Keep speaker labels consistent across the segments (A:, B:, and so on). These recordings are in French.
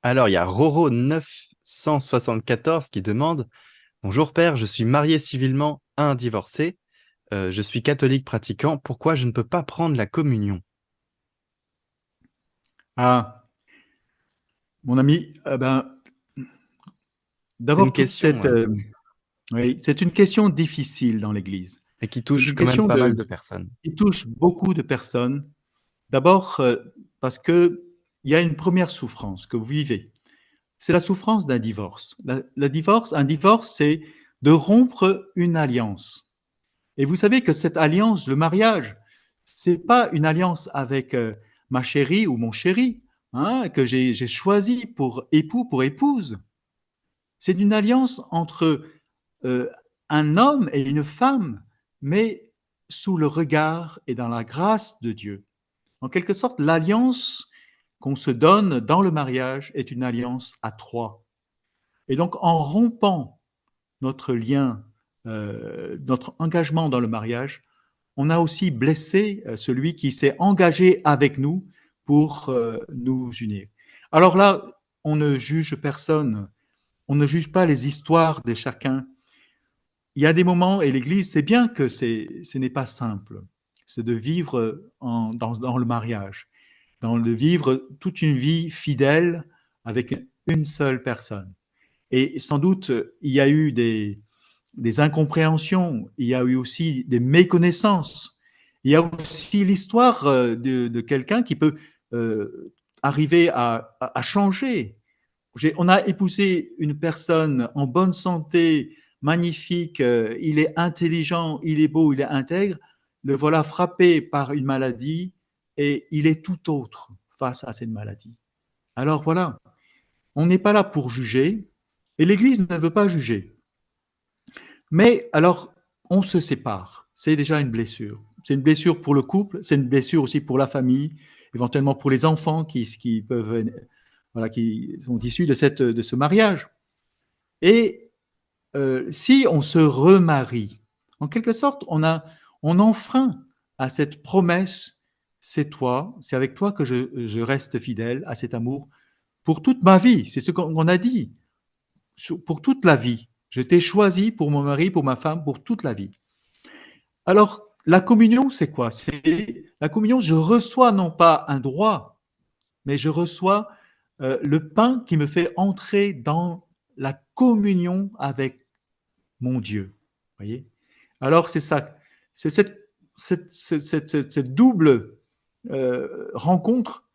A: Alors, il y a Roro 974 qui demande: Bonjour père, je suis marié civilement à un divorcé. Je suis catholique pratiquant. Pourquoi je ne peux pas prendre la communion?
B: Ah, mon ami,
A: C'est une
B: d'abord
A: question
B: oui, c'est une question difficile dans l'Église.
A: mais qui
B: C'est
A: touche
B: une
A: quand même
B: question
A: pas mal de personnes.
B: qui touche beaucoup de personnes. D'abord, parce que il y a une première souffrance que vous vivez. C'est la souffrance d'un divorce. Un divorce, c'est de rompre une alliance. Et vous savez que cette alliance, le mariage, c'est pas une alliance avec ma chérie ou mon chéri, hein, que j'ai choisi pour époux, pour épouse. C'est une alliance entre euh, un homme et une femme, mais sous le regard et dans la grâce de Dieu. En quelque sorte, l'alliance qu'on se donne dans le mariage est une alliance à trois. Et donc, en rompant notre lien, notre engagement dans le mariage, on a aussi blessé celui qui s'est engagé avec nous pour nous unir. Alors là, on ne juge personne, on ne juge pas les histoires de chacun. Il y a des moments, et l'Église sait bien que ce n'est pas simple, c'est de vivre dans le mariage, de vivre toute une vie fidèle avec une seule personne. Et sans doute, il y a eu des incompréhensions, il y a eu aussi des méconnaissances, il y a aussi l'histoire de quelqu'un qui peut euh, arriver à changer. On a épousé une personne en bonne santé, magnifique, il est intelligent, il est beau, il est intègre. Le voilà frappé par une maladie et il est tout autre face à cette maladie. Alors voilà, on n'est pas là pour juger et l'Église ne veut pas juger. Mais alors, on se sépare. C'est déjà une blessure. C'est une blessure pour le couple, c'est une blessure aussi pour la famille, éventuellement pour les enfants qui peuvent, voilà, qui sont issus de ce mariage. Et si on se remarie, en quelque sorte, on enfreint à cette promesse, c'est toi, c'est avec toi que je reste fidèle à cet amour pour toute ma vie. C'est ce qu'on a dit, pour toute la vie. Je t'ai choisi pour mon mari, pour ma femme, pour toute la vie. Alors, la communion, c'est quoi? C'est la communion, je reçois non pas un droit, mais je reçois le pain qui me fait entrer dans la communion avec mon Dieu. Voyez. Alors, c'est ça. C'est cette double rencontre.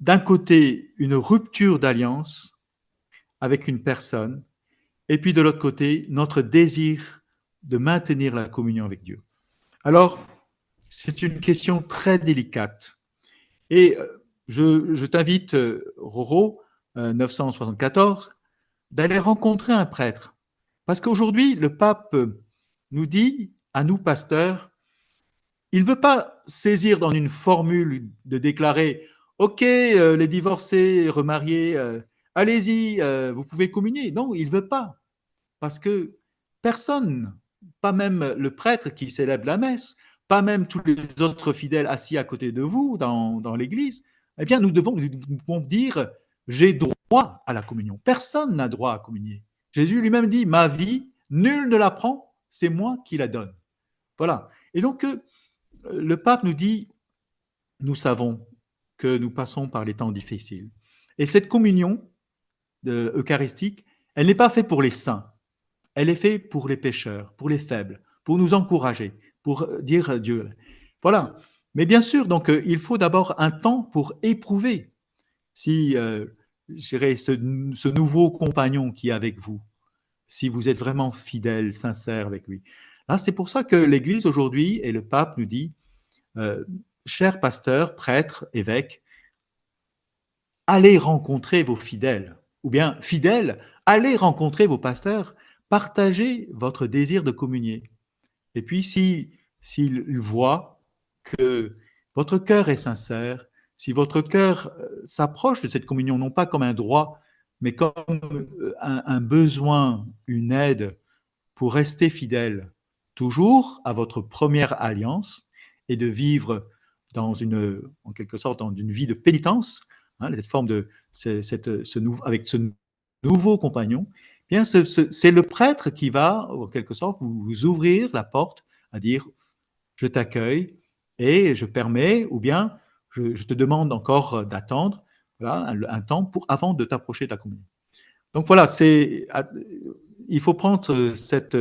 B: D'un côté, une rupture d'alliance avec une personne, et puis de l'autre côté, notre désir de maintenir la communion avec Dieu. Alors, c'est une question très délicate. Et je t'invite, Roro, 974, d'aller rencontrer un prêtre. Parce qu'aujourd'hui, le pape nous dit, à nous pasteurs, il ne veut pas saisir dans une formule de déclarer, OK, les divorcés, remariés, allez-y, vous pouvez communier. Non, il ne veut pas. Parce que personne, pas même le prêtre qui célèbre la messe, pas même tous les autres fidèles assis à côté de vous dans l'église, eh bien, nous devons dire, j'ai droit à la communion. Personne n'a droit à communier. Jésus lui-même dit, ma vie, nul ne la prend, c'est moi qui la donne. Voilà. Et donc, le pape nous dit, nous savons que nous passons par les temps difficiles. Et cette communion eucharistique, elle n'est pas faite pour les saints. Elle est faite pour les pécheurs, pour les faibles, pour nous encourager, pour dire Dieu. Voilà. Mais bien sûr, donc il faut d'abord un temps pour éprouver si ce nouveau compagnon qui est avec vous, si vous êtes vraiment fidèle, sincère avec lui. Là, c'est pour ça que l'Église aujourd'hui et le pape nous dit, euh, chers pasteurs, prêtres, évêques, allez rencontrer vos fidèles, ou bien fidèles, allez rencontrer vos pasteurs, partagez votre désir de communier. Et puis, s'il voit que votre cœur est sincère, si votre cœur s'approche de cette communion, non pas comme un droit, mais comme un besoin, une aide pour rester fidèle toujours à votre première alliance et de vivre en quelque sorte, dans une vie de pénitence, cette forme de, avec ce nouveau compagnon, eh bien, c'est le prêtre qui va, en quelque sorte, vous ouvrir la porte à dire, je t'accueille et je permets, ou bien je te demande encore d'attendre, voilà, un temps avant de t'approcher de la communion. Donc voilà, il faut prendre cette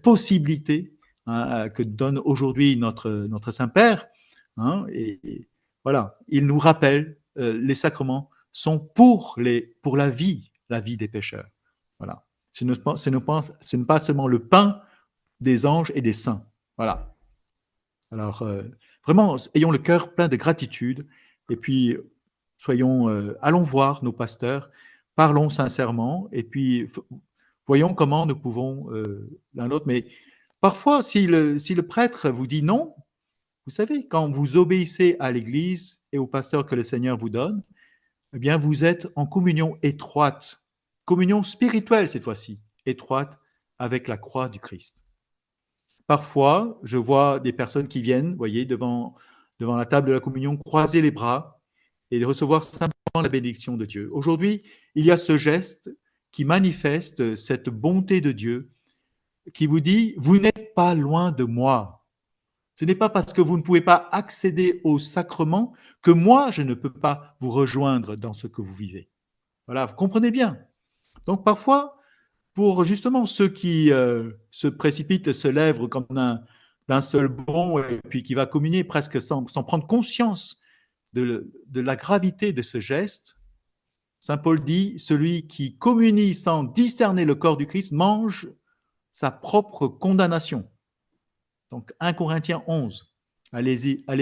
B: possibilité, hein, que donne aujourd'hui notre Saint-Père, hein, et voilà, il nous rappelle, les sacrements sont pour la vie des pécheurs. Voilà. Ce n'est pas seulement le pain des anges et des saints. Voilà. Alors, vraiment, ayons le cœur plein de gratitude et puis allons voir nos pasteurs, parlons sincèrement et puis voyons comment nous pouvons l'un l'autre. Mais parfois, si le prêtre vous dit non, vous savez, quand vous obéissez à l'Église et au pasteur que le Seigneur vous donne, eh bien, vous êtes en communion étroite, communion spirituelle cette fois-ci, étroite avec la croix du Christ. Parfois, je vois des personnes qui viennent, vous voyez, devant la table de la communion, croiser les bras et recevoir simplement la bénédiction de Dieu. Aujourd'hui, il y a ce geste qui manifeste cette bonté de Dieu, qui vous dit, vous n'êtes pas loin de moi. Ce n'est pas parce que vous ne pouvez pas accéder au sacrement que moi, je ne peux pas vous rejoindre dans ce que vous vivez. Voilà, vous comprenez bien. Donc parfois, pour justement ceux qui se précipitent, se lèvent comme d'un seul bond et puis qui va communier presque sans prendre conscience de la gravité de ce geste, Saint Paul dit, celui qui communie sans discerner le corps du Christ mange sa propre condamnation. Donc 1 Corinthiens 11, allez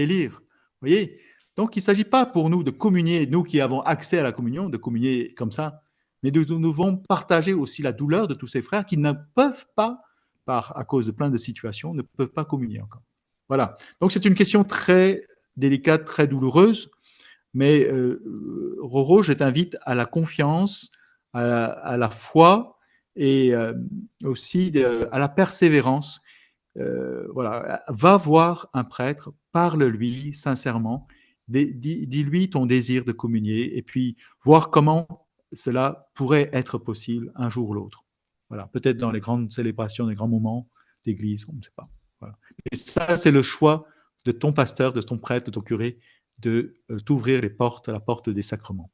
B: lire. Vous voyez. Donc il ne s'agit pas pour nous de communier, nous qui avons accès à la communion, de communier comme ça, mais nous devons partager aussi la douleur de tous ces frères qui ne peuvent pas, à cause de plein de situations, ne peuvent pas communier encore. Voilà. Donc c'est une question très délicate, très douloureuse, mais Roro, je t'invite à la confiance, à la foi et aussi à la persévérance. Voilà, va voir un prêtre, parle-lui sincèrement, dis-lui ton désir de communier et puis voir comment cela pourrait être possible un jour ou l'autre. Voilà, peut-être dans les grandes célébrations, les grands moments d'église, on ne sait pas. Voilà. Et ça, c'est le choix de ton pasteur, de ton prêtre, de ton curé, de t'ouvrir la porte des sacrements.